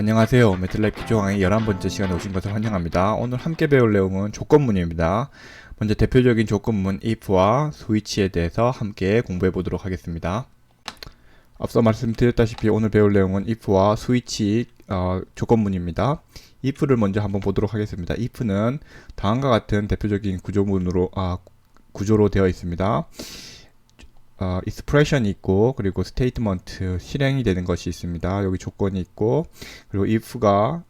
안녕하세요. 매틀라이프 기조강의 11번째 시간에 오신 것을 환영합니다. 오늘 함께 배울 내용은 조건문입니다. 먼저 대표적인 조건문 if와 스위치에 대해서 함께 공부해 보도록 하겠습니다. 앞서 말씀드렸다시피 오늘 배울 내용은 if와 스위치 조건문입니다. if를 먼저 한번 보도록 하겠습니다. if는 다음과 같은 대표적인 구조로 되어 있습니다. expression이 있고, 그리고 statement 실행이 되는 것이 있습니다. 여기 조건이 있고, 그리고 if가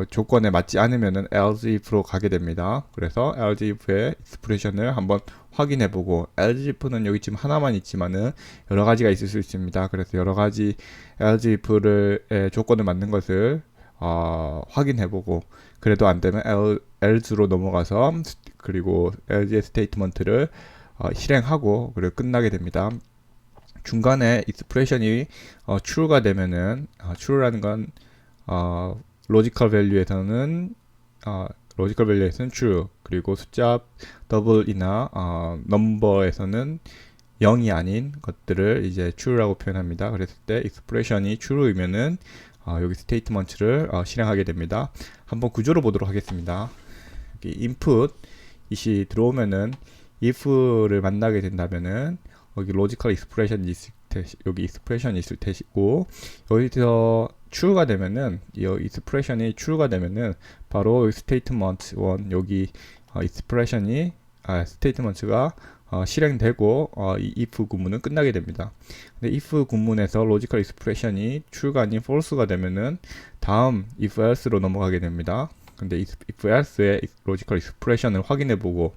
조건에 맞지 않으면은 else if로 가게 됩니다. 그래서 else if의 expression을 한번 확인해보고, else if는 여기 지금 하나만 있지만은 여러 가지가 있을 수 있습니다. 그래서 여러 가지 else if를 조건을 맞는 것을 확인해보고, 그래도 안 되면 else로 넘어가서 그리고 else의 스테이트먼트를 실행하고 그리고 끝나게 됩니다. 중간에 expression이 true가 되면은 true라는 건 logical value에서는 true, 그리고 숫자 double이나 number에서는 0이 아닌 것들을 이제 true라고 표현합니다. 그랬을 때 expression이 true이면은 여기 statement를 실행하게 됩니다. 한번 구조로 보도록 하겠습니다. 여기 input이 들어오면은 if를 만나게 된다면은 여기 logical expression이 여기 expression이 있을 테고, 여기서 true가 되면은 이 expression이 true가 되면은 바로 여기 statement 1 여기 expression이 statement가 실행되고 이 if 구문은 끝나게 됩니다. 근데 if 구문에서 logical expression이 true가 아닌 false가 되면은 다음 if else로 넘어가게 됩니다. 근데 if else의 logical expression을 확인해보고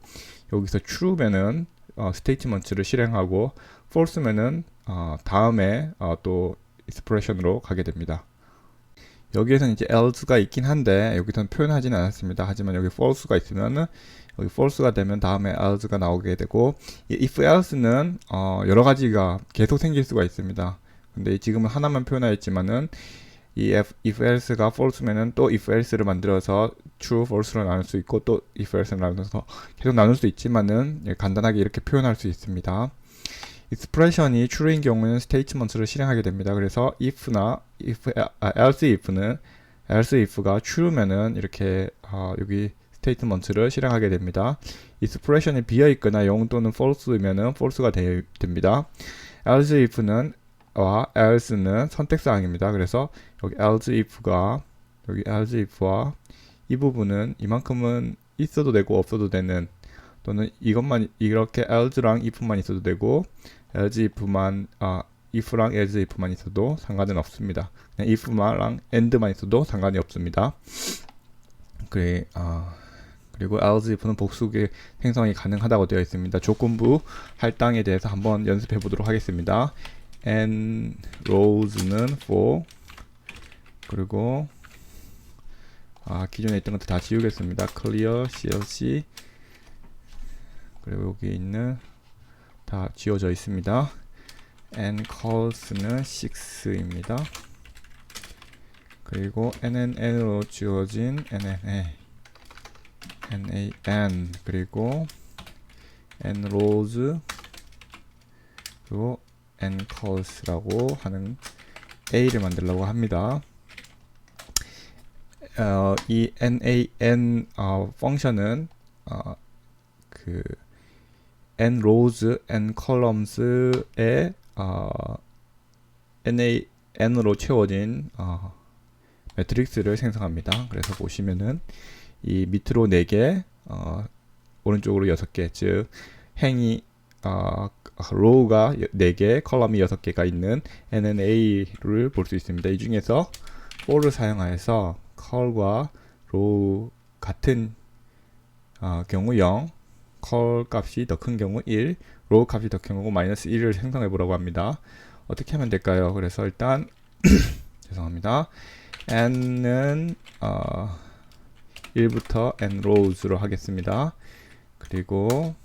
여기서 true면은 statement를 실행하고 false면은 다음에 또 expression으로 가게 됩니다. 여기에서는 이제 else가 있긴 한데 여기서는 표현하지는 않았습니다. 하지만 여기 false가 있으면은 여기 false가 되면 다음에 else가 나오게 되고, 이 if else는 여러 가지가 계속 생길 수가 있습니다. 근데 지금은 하나만 표현하였지만은 이 if else가 false면은 또 if else를 만들어서 true, false로 나눌 수 있고, 또 if else를 나눠서 계속 나눌 수 있지만은 간단하게 이렇게 표현할 수 있습니다. expression이 true인 경우는 statement를 실행하게 됩니다. 그래서 else if가 true면은 이렇게 여기 statement를 실행하게 됩니다. expression이 비어 있거나 0 또는 false면은 false가 됩니다. else if는 else는 선택사항입니다. 그래서 여기 else if와 이 부분은 이만큼은 있어도 되고 없어도 되는, 또는 이것만 이렇게 else랑 if만 있어도 되고 if랑 else if만 있어도 상관은 없습니다. 그냥 if랑 and만 있어도 상관이 없습니다. 그리고 else if는 복수의 생성이 가능하다고 되어 있습니다. 조건부 할당에 대해서 한번 연습해 보도록 하겠습니다. and rows는 for, 그리고 기존에 있던 것도 다 지우겠습니다. clear clc, 그리고 여기 있는 다 지워져 있습니다. and cols는 6입니다. 그리고 nn으로 지워진 nan, 그리고 n rows, 그리고 n cols라고 하는 a를 만들려고 합니다. 이 nan 펑션은 그 n rows, n columns에 n으로 채워진 매트릭스를 생성합니다. 그래서 보시면은 이 밑으로 4개, 오른쪽으로 6개, 즉 행이 row가 4개, 컬럼이 6개가 있는 NNA를 볼 수 있습니다. 이 중에서 for를 사용하여서 컬과 row 같은 경우 0, 컬 값이 더 큰 경우 1, row 값이 더 큰 경우 -1을 생성해 보라고 합니다. 어떻게 하면 될까요? 그래서 일단 죄송합니다. n은 1부터 n rows로 하겠습니다. 그리고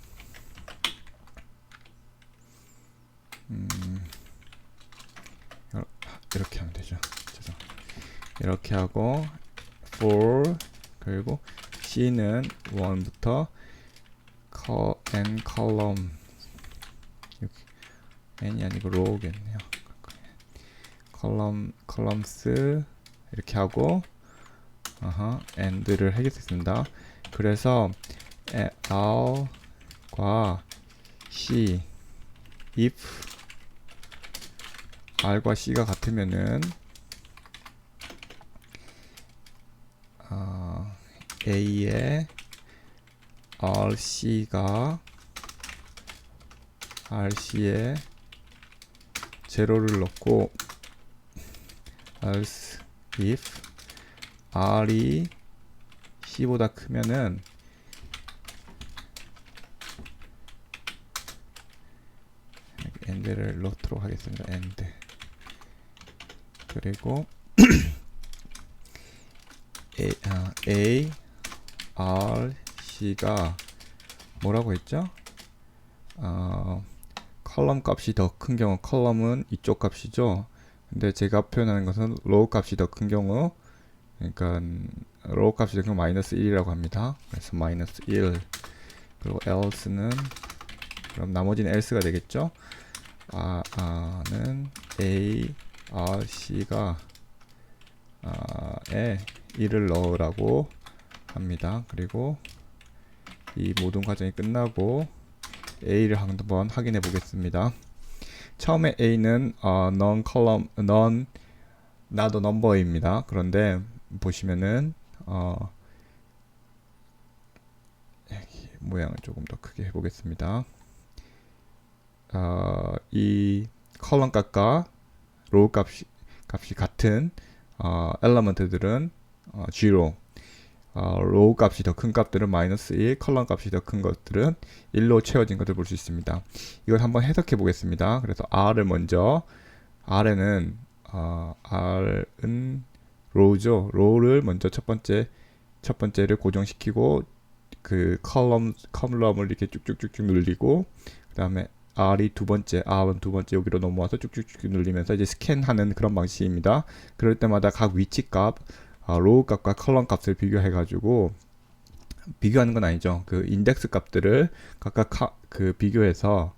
이렇게 하면 되죠. 이렇게 하고 for, 그리고 c는 1부터 n column, n이 아니고 row겠네요. columns 이렇게 하고 and를 하겠습니다. 그래서 r과 c if r과 c가 같으면은 a에 rc에 제로를 넣고 else if r이 c보다 크면은 and를 넣도록 하겠습니다. and 그리고 a r c가 뭐라고 했죠? 컬럼 값이 더 큰 경우, 컬럼은 이쪽 값이죠. 근데 제가 표현하는 것은 로우 값이 더 큰 경우, 그러니까 로우 값이 더 큰 경우 마이너스 1이라고 합니다. 그래서 마이너스 1. 그리고 else는 그럼 나머지는 else가 되겠죠. 는 a r c가 에 1을 넣으라고 합니다. 그리고 이 모든 과정이 끝나고 a를 한번 확인해 보겠습니다. 처음에 a는 non column, non not a number입니다. 그런데 보시면은 모양을 조금 더 크게 해보겠습니다. 이 컬럼 값과 로우 값이 같은 엘리먼트들은 0, 로우 값이 더 큰 값들은 마이너스 1, 컬럼 값이 더 큰 것들은 1로 채워진 것을 볼 수 있습니다. 이걸 한번 해석해 보겠습니다. 그래서 R을 먼저, R에는 R은 로우죠. 로우를 먼저 첫 번째를 고정시키고 그 컬럼을 이렇게 쭉쭉쭉쭉 늘리고 그 다음에 R은 두 번째 여기로 넘어와서 쭉쭉쭉 늘리면서 이제 스캔하는 그런 방식입니다. 그럴 때마다 각 위치 값, 로우 값과 컬럼 값을 비교해가지고 비교하는 건 아니죠. 그 인덱스 값들을 각각 비교해서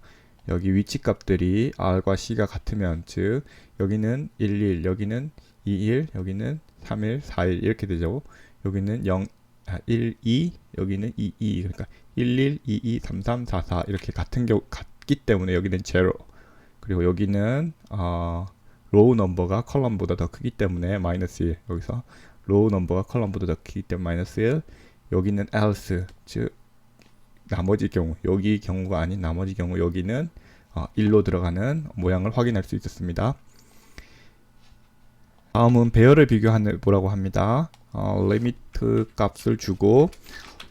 여기 위치 값들이 R과 C가 같으면, 즉 여기는 11, 여기는 21, 여기는 31, 41 이렇게 되죠. 여기는 12, 여기는 22, 그러니까 11, 22, 33, 44 이렇게 같기 때문에 여기는 0. 그리고 여기는 로우 넘버가 컬럼보다 더 크기 때문에 마이너스 1. 여기서 로우 넘버가 컬럼보다 더 크기 때문에 마이너스 1. 여기는 else, 즉 나머지 경우, 여기 경우가 아닌 나머지 경우 여기는 1로 들어가는 모양을 확인할 수 있었습니다. 다음은 배열을 비교해 보라고 합니다. 리미트 값을 주고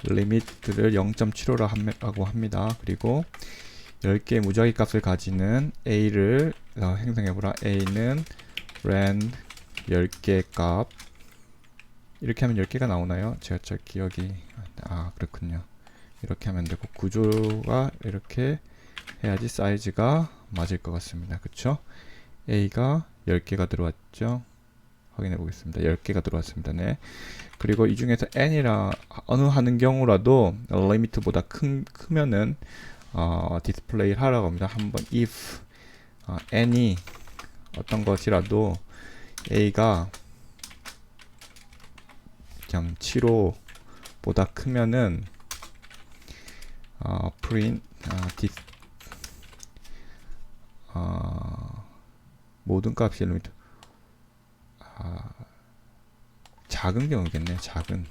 리미트를 0.75라고 합니다. 그리고 10개의 무작위 값을 가지는 a를 행성해보라. a는 len 10개 값, 이렇게 하면 10개가 나오나요? 제가 잘 기억이 그렇군요. 이렇게 하면 되고 구조가 이렇게 해야지 사이즈가 맞을 것 같습니다. 그쵸? a가 10개가 들어왔죠. 확인해 보겠습니다. 10개가 들어왔습니다. 네. 그리고 이 중에서 n이라 어느 하는 경우라도 리미트보다 크면은 디스플레이를 하라고 합니다. 한번 if n이 어떤 것이라도 a가 0.75보다 크면은 print 모든 값이 리미트 작은 경우겠네. 작은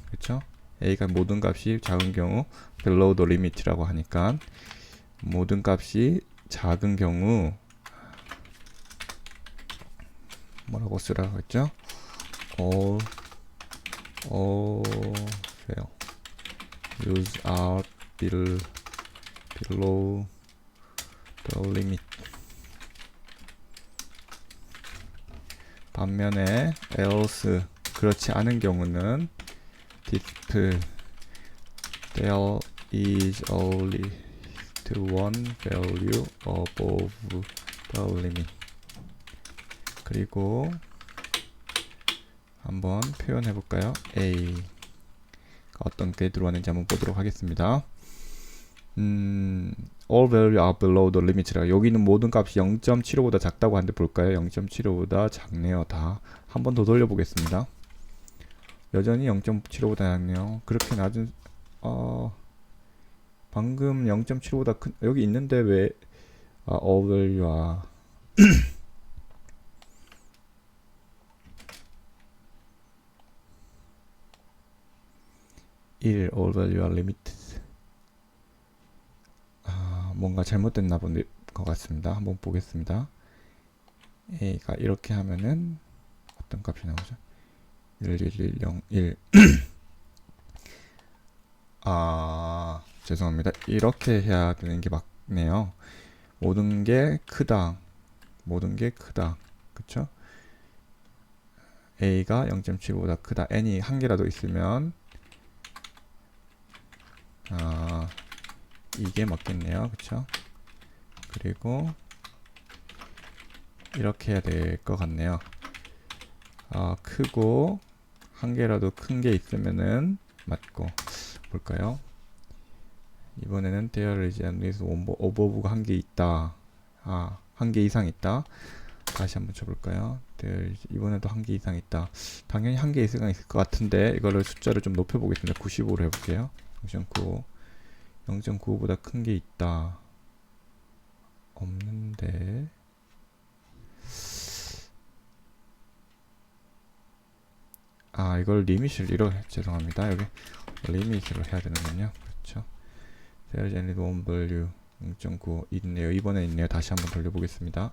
그쵸? a가 모든 값이 작은 경우 below the limit이라고 하니까 모든 값이 작은 경우 뭐라고 쓰라고 했죠? all fail use out below the limit. 반면에 else 그렇지 않은 경우는 displayed there is only one value above the limit. 그리고 한번 표현해 볼까요? A가 어떤 게 들어왔는지 한번 보도록 하겠습니다. all value are below the limit라. 여기는 모든 값이 0.75보다 작다고 하는데 볼까요? 0.75보다 작네요. 다. 한 번 더 돌려보겠습니다. 여전히 0.75보다 작네요. 그렇게 낮은 방금 0.75보다 큰 여기 있는데 왜 all value와 1 all value are limited. 뭔가 잘못됐나 본 것 같습니다. 한번 보겠습니다. a가 이렇게 하면은 어떤 값이 나오죠? 11101 죄송합니다. 이렇게 해야 되는 게 맞네요. 모든 게 크다. 모든 게 크다. 그쵸? a가 0.75보다 크다. n이 한 개라도 있으면 이게 맞겠네요. 그쵸? 그리고 이렇게 해야 될 것 같네요. 크고 한 개라도 큰 게 있으면은 맞고 볼까요? 이번에는 there is at least obove가 한 개 있다. 한 개 이상 있다. 다시 한번 쳐볼까요? 이번에도 한 개 이상 있다. 당연히 한 개 이상 있을 것 같은데 이거를 숫자를 좀 높여보겠습니다. 95로 해볼게요. 0.95 0.95보다 큰 게 있다. 없는데 이걸 리밋을 죄송합니다. 여기 리밋으로 해야 되는군요. 그렇죠. there is only one value 0.95 있네요. 이번에 있네요. 다시 한번 돌려보겠습니다.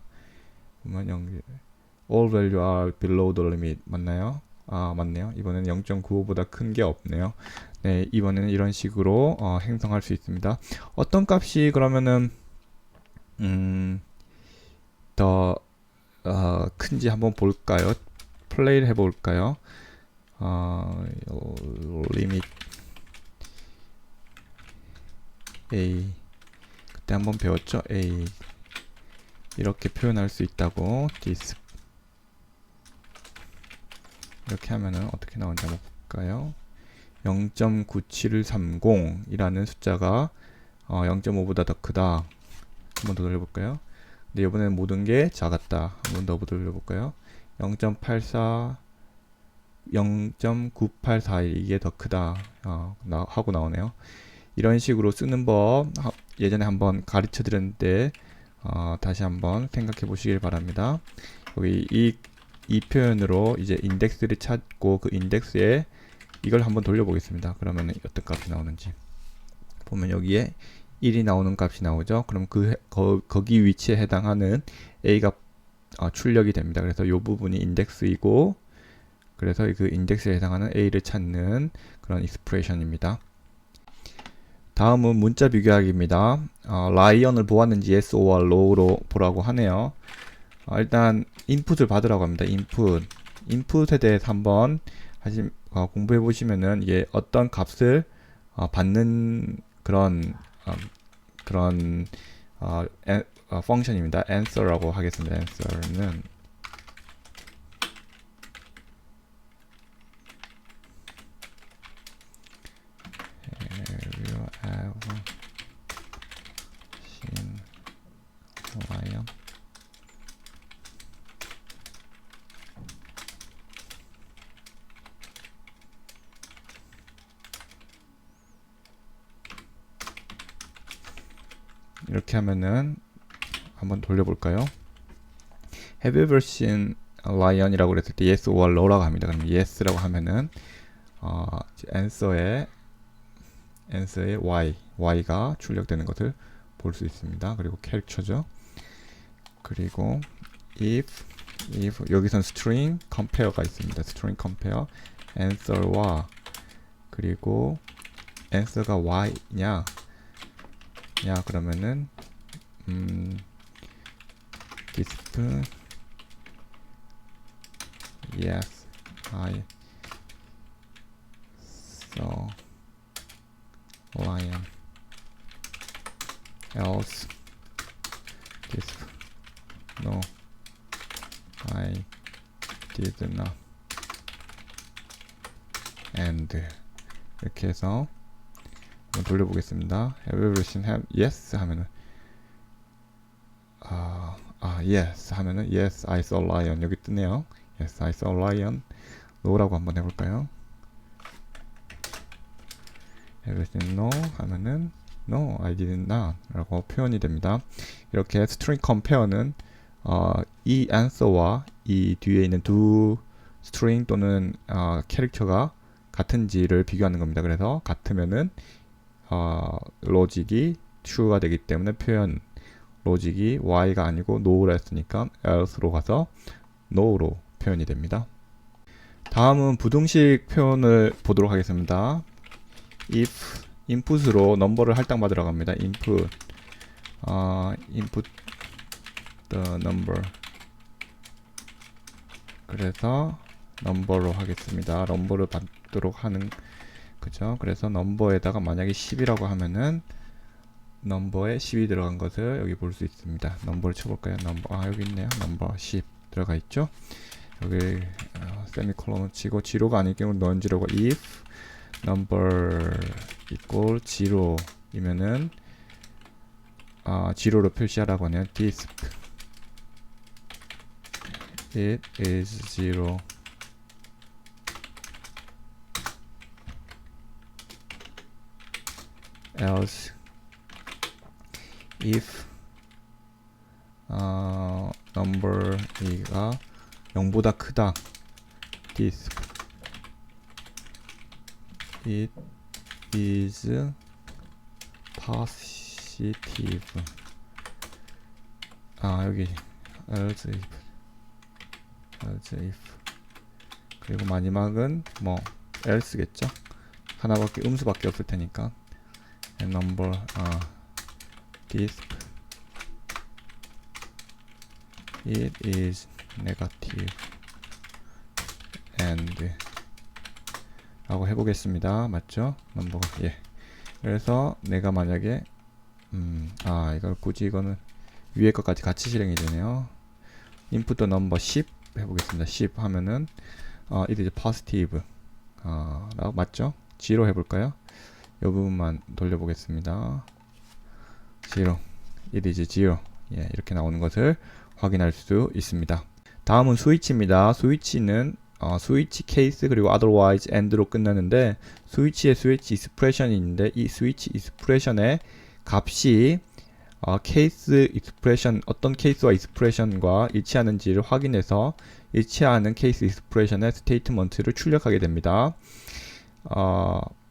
보면 all value are below the limit 맞나요? 맞네요. 이번에는 0.95보다 큰 게 없네요. 네, 이번에는 이런 식으로 행성할 수 있습니다. 어떤 값이 그러면은 더 큰지 한번 볼까요? 플레이를 해볼까요? limit a 그때 한번 배웠죠? a 이렇게 표현할 수 있다고 this 이렇게 하면은 어떻게 나오는지 한번 볼까요? 0.9730 이라는 숫자가 0.5보다 더 크다. 한번 더 돌려볼까요? 근데 이번에는 모든 게 작았다. 한번 더 돌려볼까요? 0.84 0.9841 이게 더 크다 하고 나오네요. 이런 식으로 쓰는 법 예전에 한번 가르쳐 드렸는데 다시 한번 생각해 보시길 바랍니다. 여기 이 표현으로 이제 인덱스를 찾고 그 인덱스에 이걸 한번 돌려보겠습니다. 그러면 어떤 값이 나오는지 보면 여기에 1이 나오는 값이 나오죠. 그럼 거기 위치에 해당하는 a가 출력이 됩니다. 그래서 이 부분이 인덱스이고 그래서 그 인덱스에 해당하는 a를 찾는 그런 익스프레션입니다. 다음은 문자 비교하기입니다. 라이언을 보았는지 yes or no로 보라고 하네요. 일단 인풋을 받으라고 합니다. 인풋에 대해서 한번 공부해 보시면은 이게 어떤 값을 받는 그런 펑션입니다. answer라고 하겠습니다. answer는 lion 이렇게 하면은 한번 돌려볼까요? Have you ever seen a lion이라고 그랬을 때 yes or no라고 합니다. 그럼 yes라고 하면은 answer에 y가 출력되는 것을 볼 수 있습니다. 그리고 캐릭터죠. 그리고 if 여기선 string compare가 있습니다. string compare answer와 그리고 answer가 y냐 그러면은 disp yes I saw lion else disp no I did not and 이렇게 해서 한번 돌려보겠습니다. Have everything yes 하면은 yes 하면은 yes I saw lion 여기 뜨네요. yes I saw lion. no라고 한번 해볼까요? everything no 하면은 no I did not 라고 표현이 됩니다. 이렇게 string compare는 이 answer와 이 뒤에 있는 두 string 또는 캐릭터가 같은지를 비교하는 겁니다. 그래서 같으면은 로직이 true가 되기 때문에 표현 로직이 y가 아니고 no라 했으니까 else로 가서 no로 표현이 됩니다. 다음은 부등식 표현을 보도록 하겠습니다. if input으로 넘버를 할당받으러 갑니다. input the number 그래서 넘버로 하겠습니다. 넘버를 받도록 하는 그죠? 그래서 넘버에다가 만약에 10이라고 하면은 넘버에 10이 들어간 것을 여기 볼 수 있습니다. 넘버를 쳐볼까요? 넘버 여기 있네요. 넘버 10 들어가 있죠? 여기 세미콜론을 치고 제로가 아닐 경우 넌지로고 if number equal 0이면은 제로로 표시하라고 하네요. disp it is 0 else if number 가 0보다 크다 disp it is positive 여기 else if 그리고 마지막은 뭐 else겠죠. 하나밖에 음수밖에 없을 테니까 and number disp it is negative and 라고 해보겠습니다. 맞죠? 넘버가 그래서 내가 만약에 이걸 굳이 이거는 위에 것까지 같이 실행이 되네요. input the number 10 해보겠습니다. 10 하면은 it is positive 라고 맞죠? 0 해볼까요? 이 부분만 돌려보겠습니다. 0 it is 0 이렇게 나오는 것을 확인할 수 있습니다. 다음은 스위치입니다. 스위치는 스위치 케이스 그리고 otherwise and로 끝나는데 스위치에 스위치 익스프레션이 있는데 이 스위치 익스프레션의 값이 케이스 익스프레션 어떤 케이스와 익스프레션과 일치하는지를 확인해서 일치하는 케이스 익스프레션의 스테이트먼트를 출력하게 됩니다.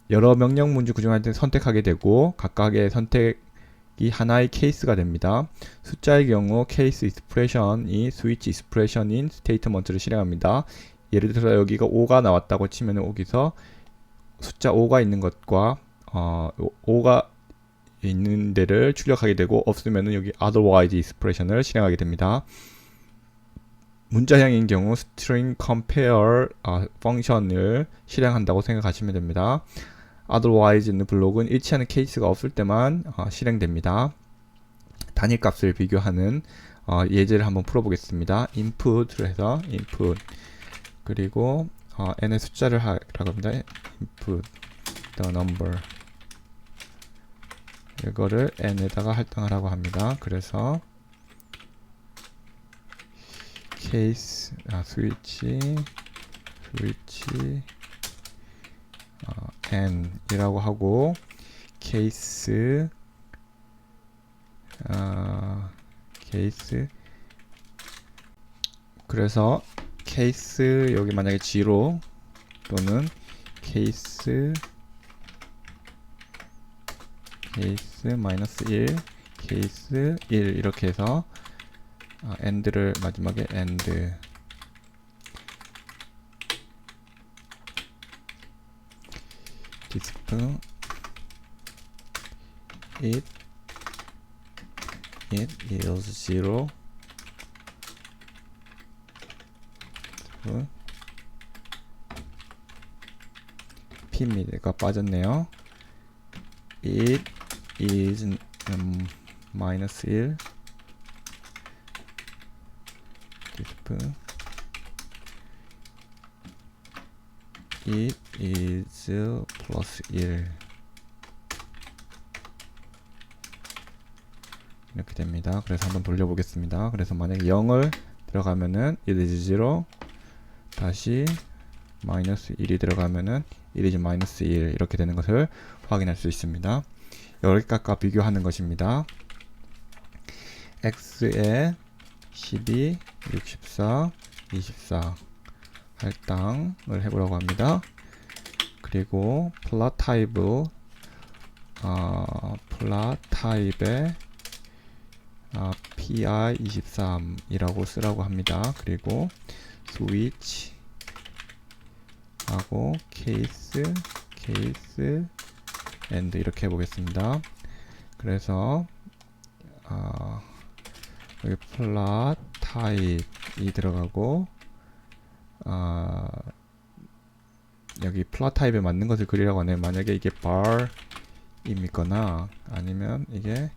여러 명령 문제 구중 할 때 선택하게 되고 각각의 선택이 하나의 케이스가 됩니다. 숫자의 경우 케이스 익스프레션이 스위치 익스프레션인 스테이트먼트를 실행합니다. 예를 들어서 여기가 5가 나왔다고 치면 여기서 숫자 5가 있는 것과 5가 있는 데를 출력하게 되고 없으면 여기 otherwise expression을 실행하게 됩니다. 문자형인 경우 string compare 펑션을 실행한다고 생각하시면 됩니다. otherwise는 블록은 일치하는 케이스가 없을 때만 실행됩니다. 단위값을 비교하는 예제를 한번 풀어보겠습니다. input를 해서 input 그리고 n의 숫자를 하라고 합니다. input the number 이거를 n에다가 할당하라고 합니다. 그래서 케이스 스위치 n 이라고 하고 케이스 그래서 케이스 여기 만약에 0 또는 케이스 마이너스 1 케이스 1 이렇게 해서 end를 마지막에 end disp it is 0 p미가 빠졌네요. it is 마이너스 1 disp it is 플러스 1 이렇게 됩니다. 그래서 한번 돌려보겠습니다. 그래서 만약에 0을 들어가면은 it is 0, 다시 마이너스 1이 들어가면은 it is 마이너스 1 이렇게 되는 것을 확인할 수 있습니다. 여기까지 비교하는 것입니다. x에 12, 64, 24 할당을 해보라고 합니다. 그리고 플롯 타입에 pi23이라고 쓰라고 합니다. 그리고 스위치 하고 케이스 엔드 이렇게 해보겠습니다. 그래서 여기 플롯 타입이 들어가고 여기 플롯 타입에 맞는 것을 그리라고 하네요. 만약에 이게 bar임이거나 아니면 이게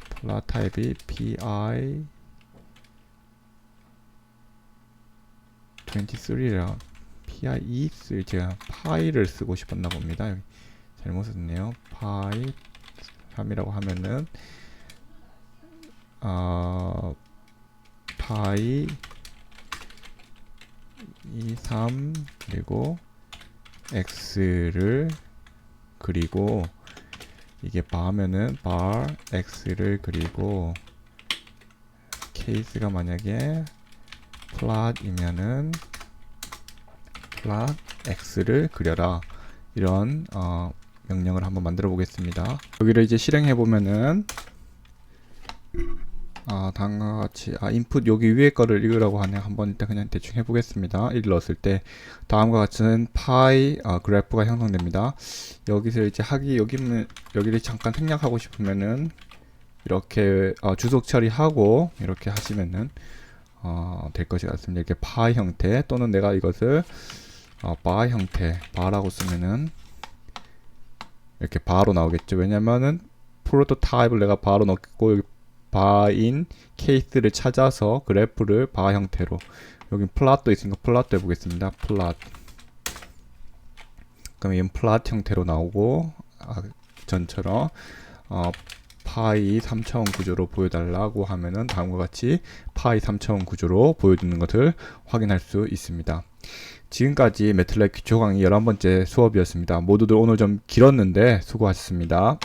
플롯 타입이 pi23라 pi23 제가 파이를 쓰고 싶었나 봅니다. 여기 잘못 썼네요. 파이 3이라고 하면은 파이 23 그리고 x를 그리고 이게 bar면은 bar x를 그리고 케이스가 만약에 plot이면은 plot x를 그려라 이런 명령을 한번 만들어 보겠습니다. 여기를 이제 실행해 보면은 다음과 같이 인풋 여기 위에 거를 읽으라고 하네요. 한번 일단 그냥 대충 해보겠습니다. 1 넣었을 때 다음과 같은 파이 그래프가 형성됩니다. 여기서 이제 여기를 잠깐 생략하고 싶으면은 이렇게 주석 처리하고 이렇게 하시면은 될 것이 같습니다. 이렇게 파이 형태 또는 내가 이것을 바 형태 바라고 쓰면은 이렇게 바로 나오겠죠. 왜냐면은 프로토타입을 내가 바로 넣고 여기 바인 케이스를 찾아서 그래프를 바 형태로 여기 플롯도 있으니까 플롯도 해보겠습니다. 플롯 그럼 이건 플롯 형태로 나오고 전처럼 파이 3차원 구조로 보여달라고 하면은 다음과 같이 파이 3차원 구조로 보여주는 것을 확인할 수 있습니다. 지금까지 매틀랩 기초 강의 11번째 수업이었습니다. 모두들 오늘 좀 길었는데 수고하셨습니다.